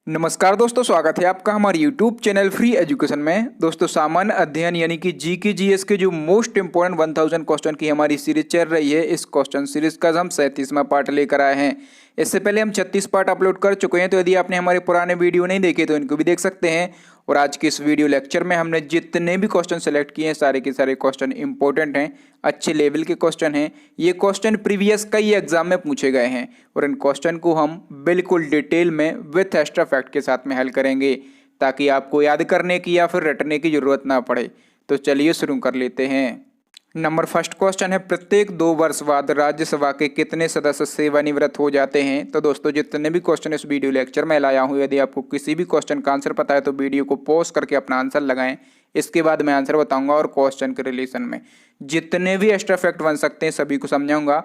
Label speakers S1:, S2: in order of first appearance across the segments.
S1: नमस्कार दोस्तों, स्वागत है आपका हमारे YouTube चैनल फ्री एजुकेशन में। दोस्तों, सामान्य अध्ययन यानी कि जी के जीएस के जो मोस्ट इंपोर्टेंट 1000 क्वेश्चन की हमारी सीरीज चल रही है, इस क्वेश्चन सीरीज का हम 37वां पार्ट लेकर आए हैं। इससे पहले हम 36 पार्ट अपलोड कर चुके हैं, तो यदि आपने हमारे पुराने वीडियो नहीं देखे तो इनको भी देख सकते हैं। और आज के इस वीडियो लेक्चर में हमने जितने भी क्वेश्चन सेलेक्ट किए हैं, सारे के सारे क्वेश्चन इंपॉर्टेंट हैं, अच्छे लेवल के क्वेश्चन हैं। ये क्वेश्चन प्रीवियस कई एग्जाम में पूछे गए हैं और इन क्वेश्चन को हम बिल्कुल डिटेल में विथ एक्स्ट्रा फैक्ट के साथ में हल करेंगे, ताकि आपको याद करने की या फिर रटने की जरूरत ना पड़े। तो चलिए शुरू कर लेते हैं। नंबर फर्स्ट क्वेश्चन है, प्रत्येक 2 वर्ष बाद राज्यसभा के कितने सदस्य सेवानिवृत्त हो जाते हैं। तो दोस्तों, जितने भी क्वेश्चन इस वीडियो लेक्चर में लाया हूँ, यदि आपको किसी भी क्वेश्चन का आंसर पता है तो वीडियो को पॉज करके अपना आंसर लगाएं। इसके बाद मैं आंसर बताऊंगा और क्वेश्चन के रिलेशन में जितने भी एक्स्ट्रा फैक्ट बन सकते हैं सभी को समझाऊंगा।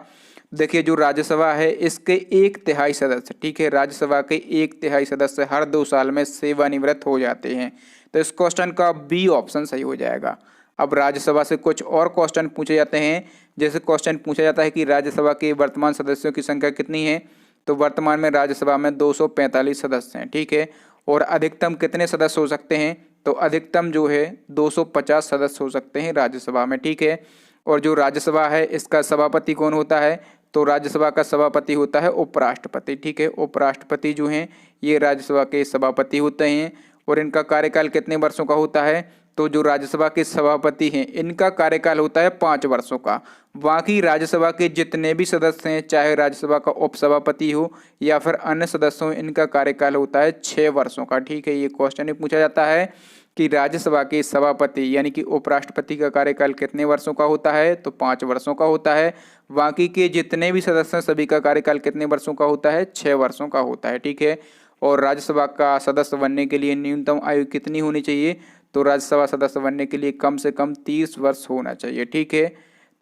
S1: देखिए, जो राज्यसभा है इसके 1/3 सदस्य, ठीक है, राज्यसभा के 1/3 सदस्य हर 2 साल में सेवानिवृत्त हो जाते हैं। तो इस क्वेश्चन का बी ऑप्शन सही हो जाएगा। अब राज्यसभा से कुछ और क्वेश्चन पूछे जाते हैं। जैसे क्वेश्चन पूछा जाता है कि राज्यसभा के वर्तमान सदस्यों की संख्या कितनी है, तो वर्तमान में राज्यसभा में 245 सदस्य हैं, ठीक है। और अधिकतम कितने सदस्य हो सकते हैं, तो अधिकतम जो है 250 सदस्य हो सकते हैं राज्यसभा में, ठीक है। और जो राज्यसभा है इसका सभापति कौन होता है, तो राज्यसभा का सभापति होता है उपराष्ट्रपति, ठीक है। उपराष्ट्रपति जो हैं ये राज्यसभा के सभापति होते हैं और इनका कार्यकाल कितने वर्षों का होता है, तो जो राज्यसभा के सभापति हैं इनका कार्यकाल होता है 5 वर्षों का। बाकी राज्यसभा के जितने भी सदस्य हैं, चाहे राज्यसभा का उपसभापति हो या फिर अन्य सदस्य हो, इनका कार्यकाल होता है 6 वर्षों का, ठीक है। ये क्वेश्चन ही पूछा जाता है कि राज्यसभा के सभापति यानी कि उपराष्ट्रपति का कार्यकाल कितने वर्षों का होता है, तो 5 वर्षों का होता है। बाकी के जितने भी सदस्य हैं सभी का कार्यकाल कितने वर्षों का होता है, 6 वर्षों का होता है, ठीक है। और राज्यसभा का सदस्य बनने के लिए न्यूनतम आयु कितनी होनी चाहिए, तो राज्यसभा सदस्य बनने के लिए कम से कम 30 वर्ष होना चाहिए, ठीक है।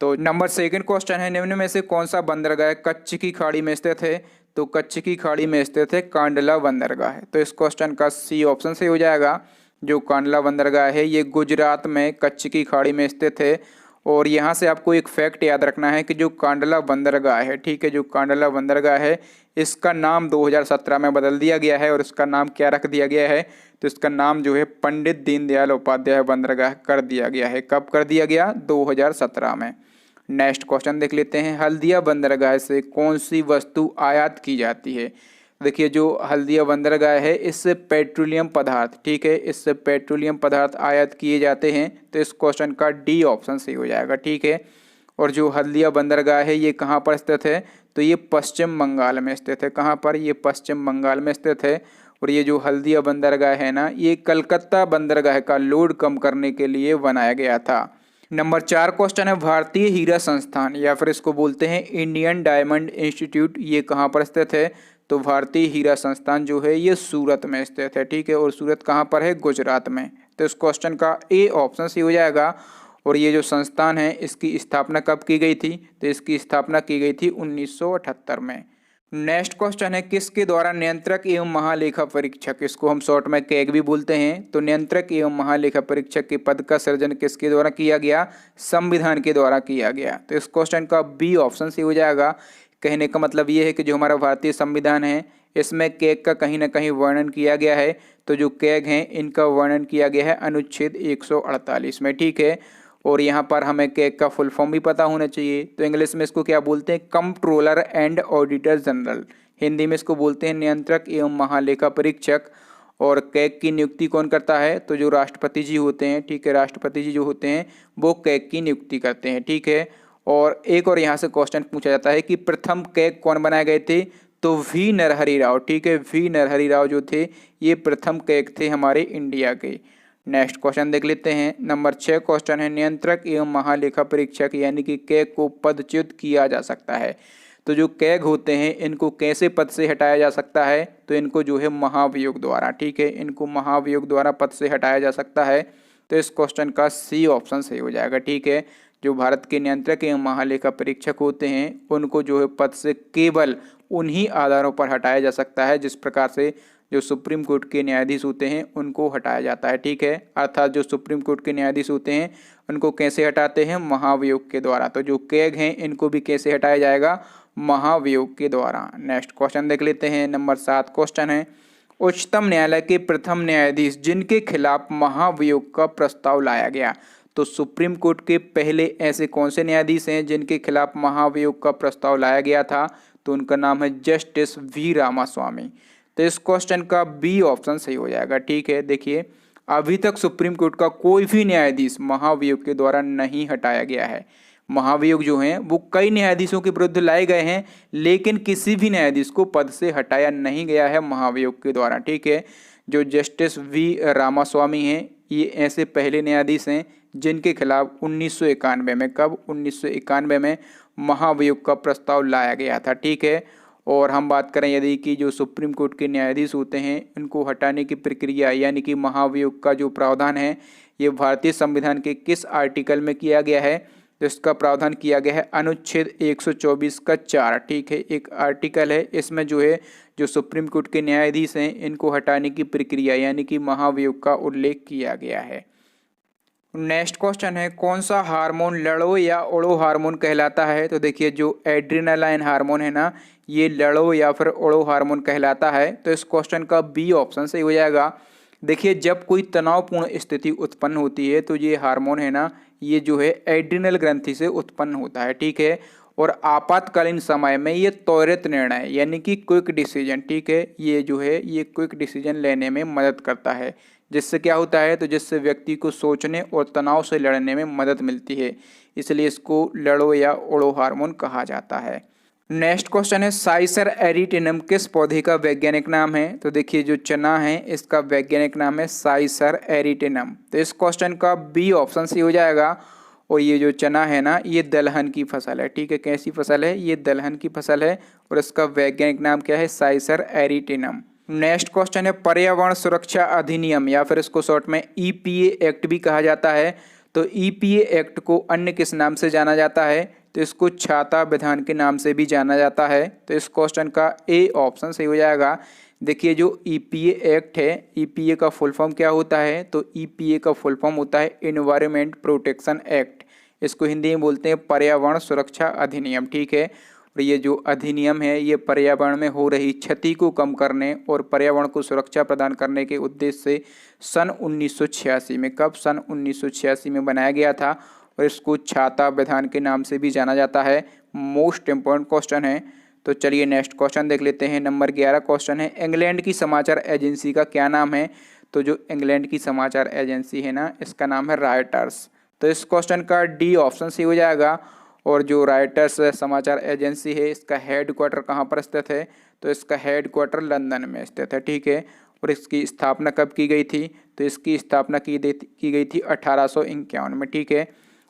S1: तो नंबर सेकंड क्वेश्चन है, निम्न में से कौन सा बंदरगाह कच्छ की खाड़ी में स्थित है, तो कच्छ की खाड़ी में स्थित है कांडला बंदरगाह है। तो इस क्वेश्चन का सी ऑप्शन से हो जाएगा। जो कांडला बंदरगाह है ये गुजरात में कच्छ की खाड़ी में स्थित है। और यहाँ से आपको एक फैक्ट याद रखना है कि जो कांडला बंदरगाह है, ठीक है, जो कांडला बंदरगाह है इसका नाम 2017 में बदल दिया गया है। और इसका नाम क्या रख दिया गया है, तो इसका नाम जो है पंडित दीनदयाल उपाध्याय बंदरगाह कर दिया गया है। कब कर दिया गया, 2017 में। नेक्स्ट क्वेश्चन देख लेते हैं, हल्दिया बंदरगाह से कौन सी वस्तु आयात की जाती है। देखिए, जो हल्दिया बंदरगाह है इससे पेट्रोलियम पदार्थ, ठीक है, इससे पेट्रोलियम पदार्थ आयात किए जाते हैं। तो इस क्वेश्चन का डी ऑप्शन सही हो जाएगा, ठीक है। और जो हल्दिया बंदरगाह है ये कहाँ पर स्थित है, तो ये पश्चिम बंगाल में स्थित है। कहाँ पर, ये पश्चिम बंगाल में स्थित है। और ये जो हल्दिया बंदरगाह है ना, ये कलकत्ता बंदरगाह का लोड कम करने के लिए बनाया गया था। नंबर 4 क्वेश्चन है, भारतीय हीरा संस्थान या फिर इसको बोलते हैं इंडियन डायमंड इंस्टीट्यूट, ये कहाँ पर स्थित है, तो भारतीय हीरा संस्थान जो है ये सूरत में स्थित है, ठीक है। और सूरत कहाँ पर है, गुजरात में। तो इस क्वेश्चन का ए ऑप्शन सही हो जाएगा। और ये जो संस्थान है इसकी स्थापना कब की गई थी, तो इसकी स्थापना की गई थी 1978 में। नेक्स्ट क्वेश्चन है, किसके द्वारा नियंत्रक एवं महालेखा परीक्षक, इसको हम शॉर्ट में कैग भी बोलते हैं, तो नियंत्रक एवं महालेखा परीक्षक के पद का सृजन किसके द्वारा किया गया, संविधान के द्वारा किया गया। तो इस क्वेश्चन का बी ऑप्शन सही हो जाएगा। कहने का मतलब ये है कि जो हमारा भारतीय संविधान है इसमें कैग का कहीं ना कहीं वर्णन किया गया है। तो जो कैग हैं इनका वर्णन किया गया है अनुच्छेद 148 में, ठीक है। और यहाँ पर हमें कैग का फुल फॉर्म भी पता होना चाहिए। तो इंग्लिश में इसको क्या बोलते हैं, controller and auditor general. Hindi में इसको बोलते हैं नियंत्रक एवं महालेखा परीक्षक। और कैग की नियुक्ति कौन करता है, तो जो राष्ट्रपति जी होते हैं, ठीक है, राष्ट्रपति जी जो होते हैं वो कैग की नियुक्ति करते हैं, ठीक है। और एक और यहाँ से क्वेश्चन पूछा जाता है कि प्रथम कैग कौन बनाए गए थे, तो वी नरहरि राव, ठीक है, वी नरहरि राव जो थे ये प्रथम कैग थे हमारे इंडिया के। नेक्स्ट क्वेश्चन देख लेते हैं। नंबर 6 क्वेश्चन है, नियंत्रक एवं महालेखा परीक्षक यानी कि कैग को पदच्युत किया जा सकता है। तो जो कैग होते हैं इनको कैसे पद से हटाया जा सकता है, तो इनको जो है महाभियोग द्वारा, ठीक है, इनको महाभियोग द्वारा पद से हटाया जा सकता है। तो इस क्वेश्चन का सी ऑप्शन सही हो जाएगा, ठीक है। जो भारत के नियंत्रक एवं महालेखा परीक्षक होते हैं उनको जो है पद से केवल उन्हीं आधारों पर हटाया जा सकता है जिस प्रकार से जो सुप्रीम कोर्ट के न्यायाधीश होते हैं उनको हटाया जाता है, ठीक है। अर्थात जो सुप्रीम कोर्ट के न्यायाधीश होते हैं उनको कैसे हटाते हैं, महाभियोग के द्वारा। तो जो कैग हैं इनको भी कैसे हटाया जाएगा, महाभियोग के द्वारा। नेक्स्ट क्वेश्चन देख लेते हैं। नंबर 7 क्वेश्चन है, उच्चतम न्यायालय के प्रथम न्यायाधीश जिनके खिलाफ महाभियोग का प्रस्ताव लाया गया। तो सुप्रीम कोर्ट के पहले ऐसे कौन से न्यायाधीश हैं जिनके खिलाफ महाभियोग का प्रस्ताव लाया गया था? तो उनका नाम है जस्टिस वी रामास्वामी। तो इस क्वेश्चन का बी ऑप्शन सही हो जाएगा। ठीक है, देखिए अभी तक सुप्रीम कोर्ट का कोई भी न्यायाधीश महाभियोग के द्वारा नहीं हटाया गया है। महाभियोग जो हैं वो कई न्यायाधीशों के विरुद्ध लाए गए हैं, लेकिन किसी भी न्यायाधीश को पद से हटाया नहीं गया है महाभियोग के द्वारा। ठीक है, जो जस्टिस वी रामास्वामी हैं ये ऐसे पहले न्यायाधीश हैं जिनके खिलाफ 1991 में, कब 1991 में महाभियोग का प्रस्ताव लाया गया था। ठीक है, और हम बात करें यदि कि जो सुप्रीम कोर्ट के न्यायाधीश होते हैं इनको हटाने की प्रक्रिया यानी कि महाभियोग का जो प्रावधान है ये भारतीय संविधान के किस आर्टिकल में किया गया है? तो इसका प्रावधान किया गया है अनुच्छेद 124 का 4। ठीक है, एक आर्टिकल है, इसमें जो है जो सुप्रीम कोर्ट के न्यायाधीश हैं इनको हटाने की प्रक्रिया यानी कि महाभियोग का उल्लेख किया गया है। नेक्स्ट क्वेश्चन है कौन सा हार्मोन लड़ो या उड़ो हार्मोन कहलाता है? तो देखिए जो एड्रेनालाइन हार्मोन है ना ये लड़ो या फिर उड़ो हार्मोन कहलाता है। तो इस क्वेश्चन का बी ऑप्शन सही हो जाएगा। देखिए जब कोई तनावपूर्ण स्थिति उत्पन्न होती है तो ये हार्मोन है ना ये जो है एड्रिनल ग्रंथि से उत्पन्न होता है। ठीक है, और आपातकालीन समय में ये त्वरित निर्णय यानी कि क्विक डिसीजन, ठीक है, ये जो है ये क्विक डिसीजन लेने में मदद करता है। जिससे क्या होता है? तो जिससे व्यक्ति को सोचने और तनाव से लड़ने में मदद मिलती है, इसलिए इसको लड़ो या उड़ो हार्मोन कहा जाता है। नेक्स्ट क्वेश्चन है साइसर एरिटेनम किस पौधे का वैज्ञानिक नाम है? तो देखिए जो चना है इसका वैज्ञानिक नाम है साइसर एरिटेनम। तो इस क्वेश्चन का बी ऑप्शन सही हो जाएगा। और ये जो चना है ना ये दलहन की फसल है। ठीक है, कैसी फसल है? ये दलहन की फसल है और इसका वैज्ञानिक नाम क्या है? साइसर एरिटेनम। नेक्स्ट क्वेश्चन है पर्यावरण सुरक्षा अधिनियम या फिर इसको शॉर्ट में ईपीए एक्ट भी कहा जाता है। तो ईपीए एक्ट को अन्य किस नाम से जाना जाता है? तो इसको छाता विधान के नाम से भी जाना जाता है। तो इस क्वेश्चन का ए ऑप्शन सही हो जाएगा। देखिए जो ईपीए एक्ट है, ईपीए का फुल फॉर्म क्या होता है? तो ईपीए का फुल फॉर्म होता है एनवायरमेंट प्रोटेक्शन एक्ट। इसको हिंदी में बोलते हैं पर्यावरण सुरक्षा अधिनियम। ठीक है, और ये जो अधिनियम है ये पर्यावरण में हो रही क्षति को कम करने और पर्यावरण को सुरक्षा प्रदान करने के उद्देश्य से सन 1986 में, कब? सन 1986 में बनाया गया था और इसको छाता विधान के नाम से भी जाना जाता है। मोस्ट इम्पोर्टेंट क्वेश्चन है। तो चलिए नेक्स्ट क्वेश्चन देख लेते हैं। नंबर 11 क्वेश्चन है इंग्लैंड की समाचार एजेंसी का क्या नाम है? तो जो इंग्लैंड की समाचार एजेंसी है ना इसका नाम है रॉयटर्स। तो इस क्वेश्चन का डी ऑप्शन सही हो जाएगा। और जो रॉयटर्स समाचार एजेंसी है इसका हेड क्वार्टर कहाँ पर स्थित है? तो इसका हेड क्वार्टर लंदन में स्थित है। ठीक है, और इसकी स्थापना कब की गई थी? तो इसकी स्थापना की गई थी 1851 में। ठीक है,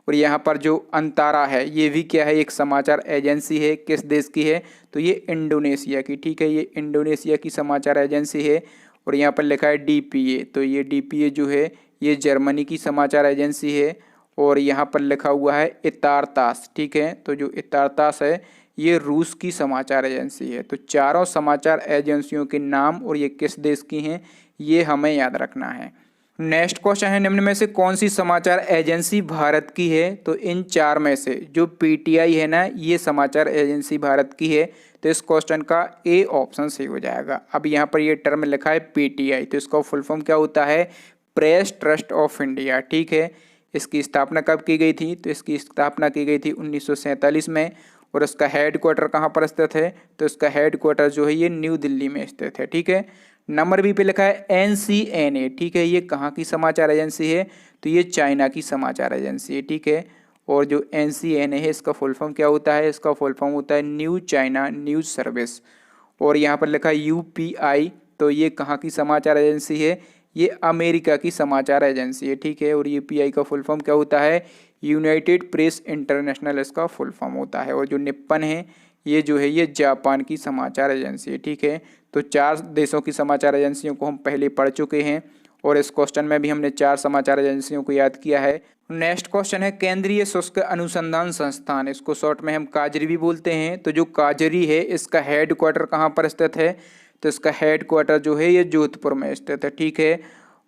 S1: और यहाँ पर जो अंतारा है ये भी क्या है? एक समाचार एजेंसी है। किस देश की है? तो ये इंडोनेशिया की। ठीक है, ये इंडोनेशिया की समाचार एजेंसी है। और यहाँ पर लिखा है डीपीए। तो ये डीपीए जो है ये जर्मनी की समाचार एजेंसी है। और यहाँ पर लिखा हुआ है इतारतास। ठीक है, तो जो इतारतास है ये रूस की समाचार एजेंसी है। तो चारों समाचार एजेंसियों के नाम और ये किस देश की हैं ये हमें याद रखना है। नेक्स्ट क्वेश्चन है निम्न में से कौन सी समाचार एजेंसी भारत की है? तो इन चार में से जो पीटीआई है ना ये समाचार एजेंसी भारत की है। तो इस क्वेश्चन का ए ऑप्शन सही हो जाएगा। अब यहाँ पर ये टर्म लिखा है पीटीआई, तो इसका फुल फॉर्म क्या होता है? Press trust of India. ठीक है, इसकी स्थापना कब की गई थी? तो इसकी स्थापना की गई थी 1947 में। और इसका हेड क्वार्टर कहाँ पर स्थित है? तो इसका हेड क्वार्टर जो है ये न्यू दिल्ली में स्थित है। ठीक है, नंबर बी पे लिखा है एनसीएनए। ठीक है, ये कहाँ की समाचार एजेंसी है? तो ये चाइना की समाचार एजेंसी है। ठीक है, और जो एनसीएनए है इसका फुल फॉर्म क्या होता है? इसका फुल फॉर्म होता है न्यू चाइना न्यूज़ सर्विस। और यहाँ पर लिखा है यूपीआई। तो ये कहाँ की समाचार एजेंसी है? ये अमेरिका की समाचार एजेंसी है। ठीक है, और यूपीआई का फुल फॉर्म क्या होता है? यूनाइटेड प्रेस इंटरनेशनल इसका फुल फॉर्म होता है। और जो निप्पन है ये जो है ये जापान की समाचार एजेंसी है। ठीक है, तो चार देशों की समाचार एजेंसियों को हम पहले पढ़ चुके हैं और इस क्वेश्चन में भी हमने चार समाचार एजेंसियों को याद किया है। नेक्स्ट क्वेश्चन है केंद्रीय शुष्क अनुसंधान संस्थान, इसको शॉर्ट में हम काजरी भी बोलते हैं। तो जो काजरी है इसका हेड क्वार्टर कहाँ पर स्थित है? तो इसका हेड क्वार्टर जो है ये जोधपुर में स्थित है। ठीक है,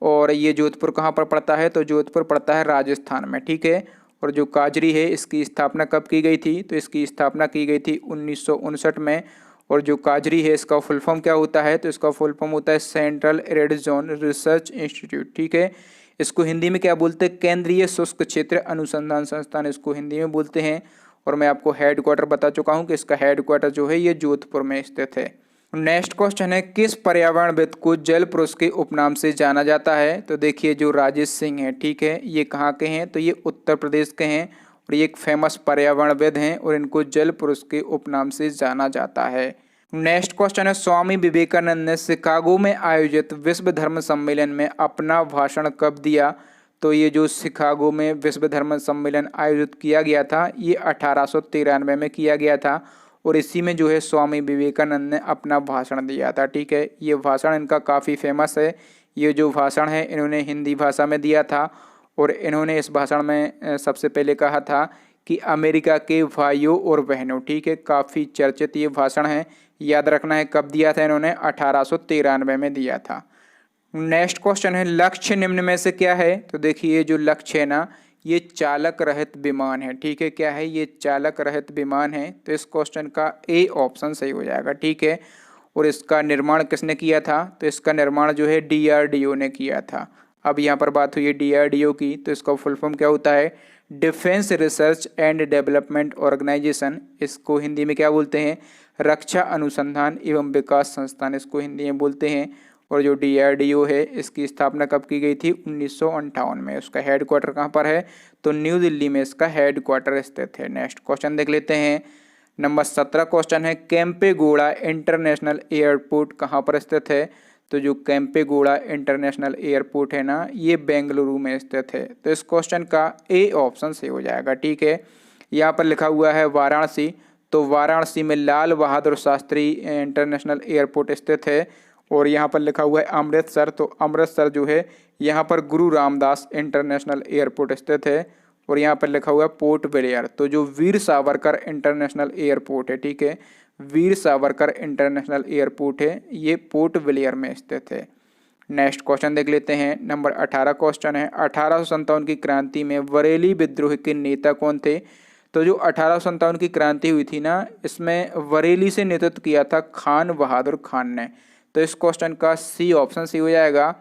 S1: और ये जोधपुर कहाँ पर पड़ता है? तो जोधपुर पड़ता है राजस्थान में। ठीक है, और जो काजरी है इसकी स्थापना कब की गई थी? तो इसकी स्थापना की गई थी 1959 में। और जो काजरी है इसका फुल फॉर्म क्या होता है, तो इसका फुल फॉर्म होता है central red zone research institute. ठीक है, इसको हिंदी में क्या बोलते हैं, केंद्रीय शुष्क क्षेत्र अनुसंधान संस्थान इसको हिंदी में बोलते हैं। और मैं आपको हेड क्वार्टर बता चुका हूँ कि इसका हेड क्वार्टर जो है ये जोधपुर में स्थित है। नेक्स्ट क्वेश्चन है, किस पर्यावरणविद को जल पुरुष के उपनाम से जाना जाता है, तो देखिए जो राजेश सिंह है, ठीक है, ये कहाँ के हैं, तो ये उत्तर प्रदेश के हैं और ये एक फेमस पर्यावरणविद हैं और इनको जल पुरुष के उपनाम से जाना जाता है। नेक्स्ट क्वेश्चन है, स्वामी विवेकानंद ने शिकागो में आयोजित विश्व धर्म सम्मेलन में अपना भाषण कब दिया, तो ये जो शिकागो में विश्व धर्म सम्मेलन आयोजित किया गया था ये 1893 में किया गया था और इसी में जो है स्वामी विवेकानंद ने अपना भाषण दिया था। ठीक है, ये भाषण इनका काफ़ी फेमस है। ये जो भाषण है इन्होंने हिंदी भाषा में दिया था और इन्होंने इस भाषण में सबसे पहले कहा था कि अमेरिका के भाइयों और बहनों, ठीक है, काफ़ी चर्चित ये भाषण है। याद रखना है कब दिया था इन्होंने, 1893 में दिया था। नेक्स्ट क्वेश्चन है, लक्ष्य निम्न में से क्या है, तो देखिए जो लक्ष्य है ना ये चालक रहित विमान है। ठीक है, क्या है, ये चालक रहित विमान है। तो इस क्वेश्चन का ए ऑप्शन सही हो जाएगा। ठीक है, और इसका निर्माण किसने किया था, तो इसका निर्माण जो है DRDO ने किया था। अब यहाँ पर बात हुई है DRDO की, तो इसका फुल फॉर्म क्या होता है, defence research and development organisation. इसको हिंदी में क्या बोलते हैं, रक्षा अनुसंधान एवं विकास संस्थान इसको हिंदी में बोलते हैं। और जो DRDO है इसकी स्थापना कब की गई थी, 1958 में। उसका हेड क्वार्टर कहाँ पर है, तो न्यू दिल्ली में इसका हेड क्वार्टर स्थित है। नेक्स्ट क्वेश्चन देख लेते हैं, नंबर 17 क्वेश्चन है, केम्पेगौड़ा इंटरनेशनल एयरपोर्ट कहाँ पर स्थित है, तो जो केम्पेगौड़ा इंटरनेशनल एयरपोर्ट है ना ये बेंगलुरु में स्थित है। तो इस क्वेश्चन का ए ऑप्शन सही हो जाएगा। ठीक है, यहाँ पर लिखा हुआ है वाराणसी, तो वाराणसी में लाल बहादुर शास्त्री इंटरनेशनल एयरपोर्ट स्थित है। और यहाँ पर लिखा हुआ है अमृतसर, तो अमृतसर जो है यहाँ पर गुरु रामदास इंटरनेशनल एयरपोर्ट स्थित है। और यहाँ पर लिखा हुआ है पोर्ट ब्लेयर, तो जो वीर सावरकर इंटरनेशनल एयरपोर्ट है, ठीक है, वीर सावरकर इंटरनेशनल एयरपोर्ट है, ये पोर्ट ब्लेयर में स्थित है। नेक्स्ट क्वेश्चन देख लेते हैं, नंबर 18 क्वेश्चन है, 1857 की क्रांति में बरेली विद्रोह के नेता कौन थे, तो जो 1857 की क्रांति हुई थी ना इसमें बरेली से नेतृत्व किया था खान बहादुर खान ने। तो इस क्वेश्चन का सी ऑप्शन सही हो जाएगा।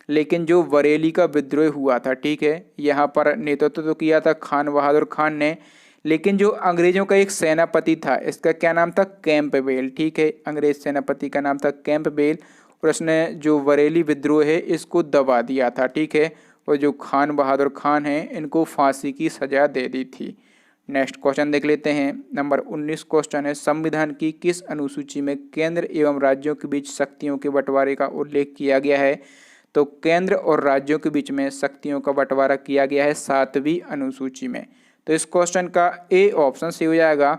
S1: लेकिन जो बरेली का विद्रोह हुआ था, ठीक है, यहाँ पर नेतृत्व तो किया था खान बहादुर खान ने, लेकिन जो अंग्रेजों का एक सेनापति था इसका क्या नाम था, कैंपबेल। ठीक है, अंग्रेज सेनापति का नाम था कैंपबेल और उसने जो बरेली विद्रोह है इसको दबा दिया था। ठीक है, और जो खान बहादुर खान है इनको फांसी की सजा दे दी थी। नेक्स्ट क्वेश्चन देख लेते हैं, नंबर 19 क्वेश्चन है, संविधान की किस अनुसूची में केंद्र एवं राज्यों के बीच शक्तियों के बंटवारे का उल्लेख किया गया है, तो केंद्र और राज्यों के बीच में शक्तियों का बंटवारा किया गया है 7वीं अनुसूची में। तो इस क्वेश्चन का ए ऑप्शन सही हो जाएगा।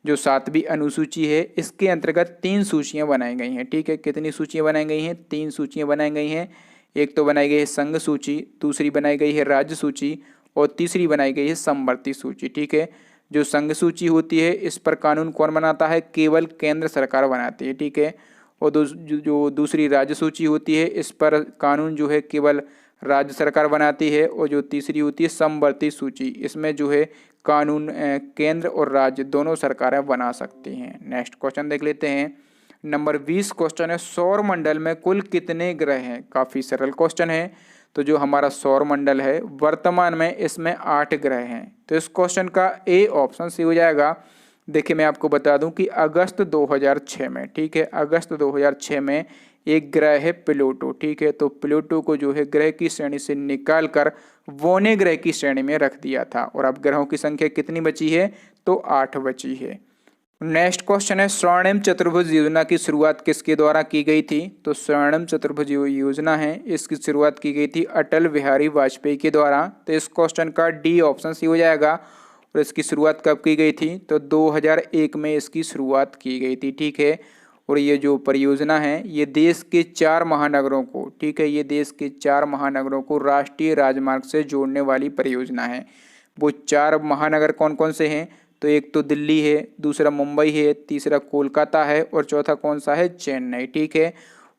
S1: जो 7वीं अनुसूची है इसके अंतर्गत 3 सूचियाँ बनाई गई हैं। ठीक है, कितनी सूचियाँ बनाई गई हैं, 3 सूचियाँ बनाई गई हैं। एक तो बनाई गई है संघ सूची, दूसरी बनाई गई है राज्य सूची और तीसरी बनाई गई है समवर्ती सूची। ठीक है, जो संघ सूची होती है इस पर कानून कौन बनाता है, केवल केंद्र सरकार बनाती है। ठीक है, और जो दूसरी राज्य सूची होती है इस पर कानून जो है केवल राज्य सरकार बनाती है। और जो तीसरी होती है समवर्ती सूची, इसमें जो है कानून केंद्र और राज्य दोनों सरकारें बना सकती हैं। नेक्स्ट क्वेश्चन देख लेते हैं, नंबर 20 क्वेश्चन है, सौर मंडल में कुल कितने ग्रह हैं। काफ़ी सरल क्वेश्चन है। तो जो हमारा सौर मंडल है वर्तमान में इसमें 8 ग्रह हैं। तो इस क्वेश्चन का ए ऑप्शन सही हो जाएगा। देखिए मैं आपको बता दूं कि अगस्त 2006 में, ठीक है, अगस्त 2006 में एक ग्रह है प्लूटो। ठीक है, तो प्लूटो को जो है ग्रह की श्रेणी से निकाल कर वोने ग्रह की श्रेणी में रख दिया था। और अब ग्रहों की संख्या कितनी बची है, तो 8 बची है। नेक्स्ट क्वेश्चन है, स्वर्णिम चतुर्भुज योजना की शुरुआत किसके द्वारा की गई थी, तो स्वर्णिम चतुर्भुज योजना है इसकी शुरुआत की गई थी अटल बिहारी वाजपेयी के द्वारा। तो इस क्वेश्चन का डी ऑप्शन सही हो जाएगा। और इसकी शुरुआत कब की गई थी, तो 2001 में इसकी शुरुआत की गई थी। ठीक है, और ये जो परियोजना है ये देश के 4 महानगरों को, ठीक है, ये देश के 4 महानगरों को राष्ट्रीय राजमार्ग से जोड़ने वाली परियोजना है। वो 4 महानगर कौन कौन से हैं, तो एक तो दिल्ली है, दूसरा मुंबई है, तीसरा कोलकाता है और चौथा कौन सा है, चेन्नई। ठीक है,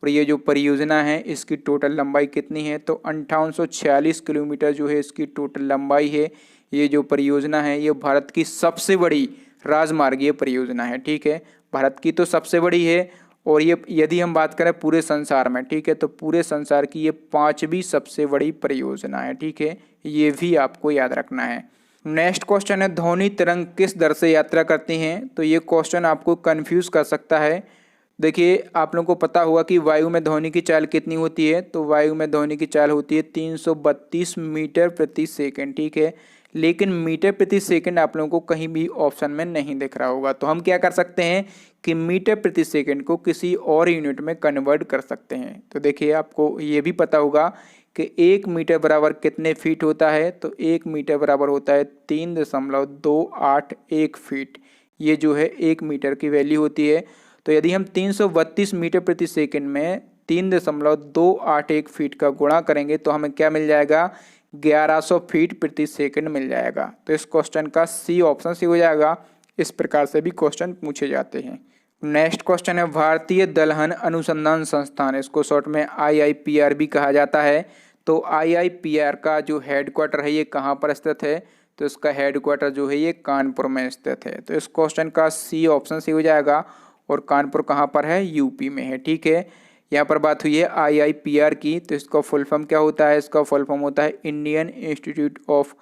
S1: और ये जो परियोजना है इसकी टोटल लंबाई कितनी है, तो 5846 किलोमीटर जो है इसकी टोटल लंबाई है। ये जो परियोजना है ये भारत की सबसे बड़ी राजमार्गीय परियोजना है। ठीक है, भारत की तो सबसे बड़ी है, और ये यदि हम बात करें पूरे संसार में, ठीक है, तो पूरे संसार की ये 5वीं सबसे बड़ी परियोजना है, ठीक है, ये भी आपको याद रखना है। नेक्स्ट क्वेश्चन है, ध्वनि तरंग किस दर से यात्रा करती हैं? तो ये क्वेश्चन आपको कंफ्यूज कर सकता है। देखिए, आप लोगों को पता होगा कि वायु में ध्वनि की चाल कितनी होती है, तो वायु में ध्वनि की चाल होती है 332 मीटर प्रति सेकंड, ठीक है, लेकिन मीटर प्रति सेकंड आप लोगों को कहीं भी ऑप्शन में नहीं दिख रहा होगा। तो हम क्या कर सकते हैं कि मीटर प्रति सेकंड को किसी और यूनिट में कन्वर्ट कर सकते हैं। तो देखिए, आपको ये भी पता होगा कि 1 मीटर बराबर कितने फीट होता है, तो 1 मीटर बराबर होता है 3.281 फीट। ये जो है 1 मीटर की वैल्यू होती है। तो यदि हम 332 मीटर प्रति सेकंड में 3.281 फीट का गुणा करेंगे तो हमें क्या मिल जाएगा, 1100 फीट प्रति सेकंड मिल जाएगा। तो इस क्वेश्चन का सी ऑप्शन सी हो जाएगा। इस प्रकार से भी क्वेश्चन पूछे जाते हैं। नेक्स्ट क्वेश्चन है, भारतीय दलहन अनुसंधान संस्थान, इसको शॉर्ट में IIPR भी कहा जाता है। तो IIPR का जो हेडक्वार्टर है ये कहाँ पर स्थित है? तो इसका हेडक्वार्टर जो है ये कानपुर में स्थित है। तो इस क्वेश्चन का सी ऑप्शन सी हो जाएगा। और कानपुर कहाँ पर है? यूपी में है, ठीक है। यहाँ पर बात हुई है IIPR की, तो इसका फुल फॉर्म क्या होता है? इसका फुल फॉर्म होता है Indian institute of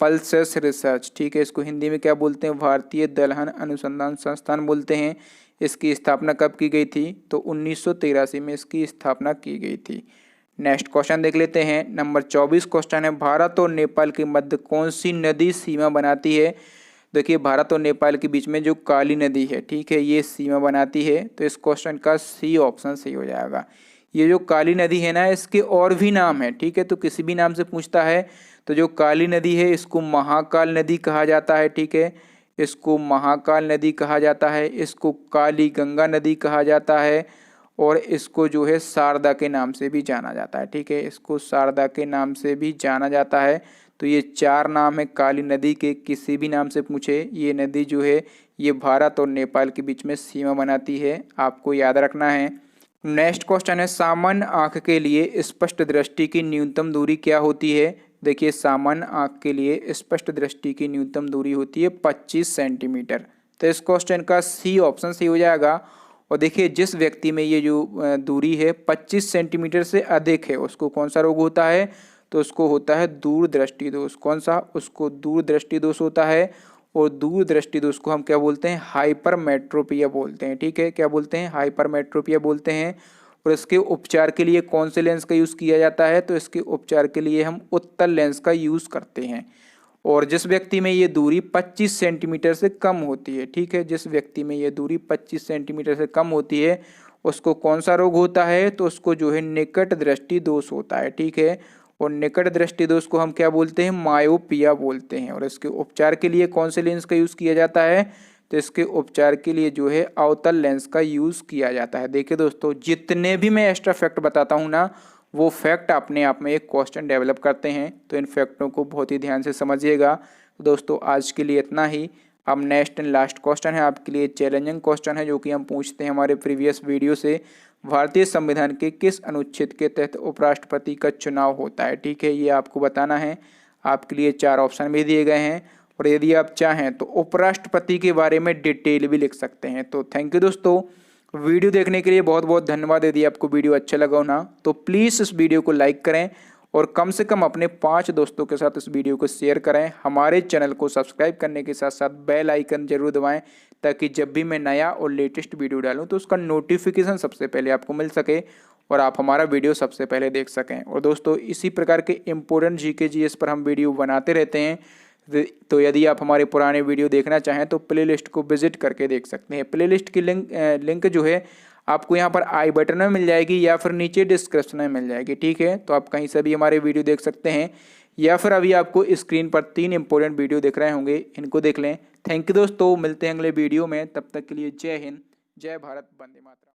S1: pulses research, ठीक है। इसको हिंदी में क्या बोलते हैं? भारतीय दलहन अनुसंधान संस्थान बोलते हैं। इसकी स्थापना कब की गई थी? तो 1983 में इसकी स्थापना की गई थी। नेक्स्ट क्वेश्चन देख लेते हैं। नंबर 24 क्वेश्चन है, भारत और नेपाल के मध्य कौन सी नदी सीमा बनाती है? देखिए, भारत और नेपाल के बीच में जो काली नदी है, ठीक है, ये सीमा बनाती है। तो इस क्वेश्चन का सी ऑप्शन सही हो जाएगा। ये जो काली नदी है ना, इसके और भी नाम है, ठीक है, तो किसी भी नाम से पूछता है तो जो काली नदी है इसको महाकाल नदी कहा जाता है, ठीक है, इसको महाकाल नदी कहा जाता है, इसको काली गंगा नदी कहा जाता है, और इसको जो है शारदा के नाम से भी जाना जाता है, ठीक है, इसको शारदा के नाम से भी जाना जाता है। तो ये 4 नाम है काली नदी के, किसी भी नाम से पूछे ये नदी जो है ये भारत और नेपाल के बीच में सीमा बनाती है, आपको याद रखना है। नेक्स्ट क्वेश्चन है, सामान्य आँख के लिए स्पष्ट दृष्टि की न्यूनतम दूरी क्या होती है? देखिए, सामान्य आँख के लिए स्पष्ट दृष्टि की न्यूनतम दूरी होती है 25 सेंटीमीटर। तो इस क्वेश्चन का सी ऑप्शन सही हो जाएगा। और देखिए, जिस व्यक्ति में ये जो दूरी है 25 सेंटीमीटर से अधिक है उसको कौन सा रोग होता है? तो उसको होता है दूरदृष्टि दोष। कौन सा? उसको दूरदृष्टि दोष होता है। और दूरदृष्टि दोष को हम क्या बोलते हैं? हाइपरमेट्रोपिया बोलते हैं, ठीक है, क्या बोलते हैं? हाइपरमेट्रोपिया बोलते हैं। और इसके उपचार के लिए कौन से लेंस का यूज़ किया जाता है? तो इसके उपचार के लिए हम उत्तल लेंस का यूज़ करते हैं। और जिस व्यक्ति में ये दूरी 25 सेंटीमीटर से कम होती है, ठीक है, जिस व्यक्ति में ये दूरी 25 सेंटीमीटर से कम होती है उसको कौन सा रोग होता है? तो उसको जो है निकट दृष्टि दोष होता है, ठीक है। और निकट दृष्टि दोष को हम क्या बोलते हैं? मायोपिया बोलते हैं। और इसके उपचार के लिए कौन से लेंस का यूज़ किया जाता है? तो इसके उपचार के लिए जो है अवतल लेंस का यूज़ किया जाता है। देखिए दोस्तों, जितने भी मैं एक्स्ट्रा फैक्ट बताता हूँ ना, वो फैक्ट अपने आप में एक क्वेश्चन डेवलप करते हैं, तो इन फैक्टों को बहुत ही ध्यान से समझिएगा। तो दोस्तों, आज के लिए इतना ही। अब नेक्स्ट एंड लास्ट क्वेश्चन है आपके लिए, चैलेंजिंग क्वेश्चन है जो कि हम पूछते हैं हमारे प्रीवियस वीडियो से। भारतीय संविधान के किस अनुच्छेद के तहत उपराष्ट्रपति का चुनाव होता है? ठीक है, ये आपको बताना है। आपके लिए 4 ऑप्शन भी दिए गए हैं, और यदि आप चाहें तो उपराष्ट्रपति के बारे में डिटेल भी लिख सकते हैं। तो थैंक यू दोस्तों, वीडियो देखने के लिए बहुत बहुत धन्यवाद। यदि आपको वीडियो अच्छा लगा हो ना, तो प्लीज़ इस वीडियो को लाइक करें और कम से कम अपने 5 दोस्तों के साथ इस वीडियो को शेयर करें। हमारे चैनल को सब्सक्राइब करने के साथ साथ बेल आइकन जरूर दबाएं, ताकि जब भी मैं नया और लेटेस्ट वीडियो डालूं तो उसका नोटिफिकेशन सबसे पहले आपको मिल सके और आप हमारा वीडियो सबसे पहले देख सकें। और दोस्तों, इसी प्रकार के इम्पोर्टेंट जीके जीएस पर हम वीडियो बनाते रहते हैं, तो यदि आप हमारे पुराने वीडियो देखना चाहें तो प्लेलिस्ट को विजिट करके देख सकते हैं। प्लेलिस्ट की लिंक जो है आपको यहाँ पर आई बटन में मिल जाएगी या फिर नीचे डिस्क्रिप्शन में मिल जाएगी, ठीक है। तो आप कहीं से भी हमारे वीडियो देख सकते हैं, या फिर अभी आपको स्क्रीन पर 3 इंपॉर्टेंट वीडियो दिख रहे होंगे, इनको देख लें। थैंक यू दोस्तों, मिलते हैं अगले वीडियो में। तब तक के लिए जय हिंद, जय भारत, वंदे मातरम।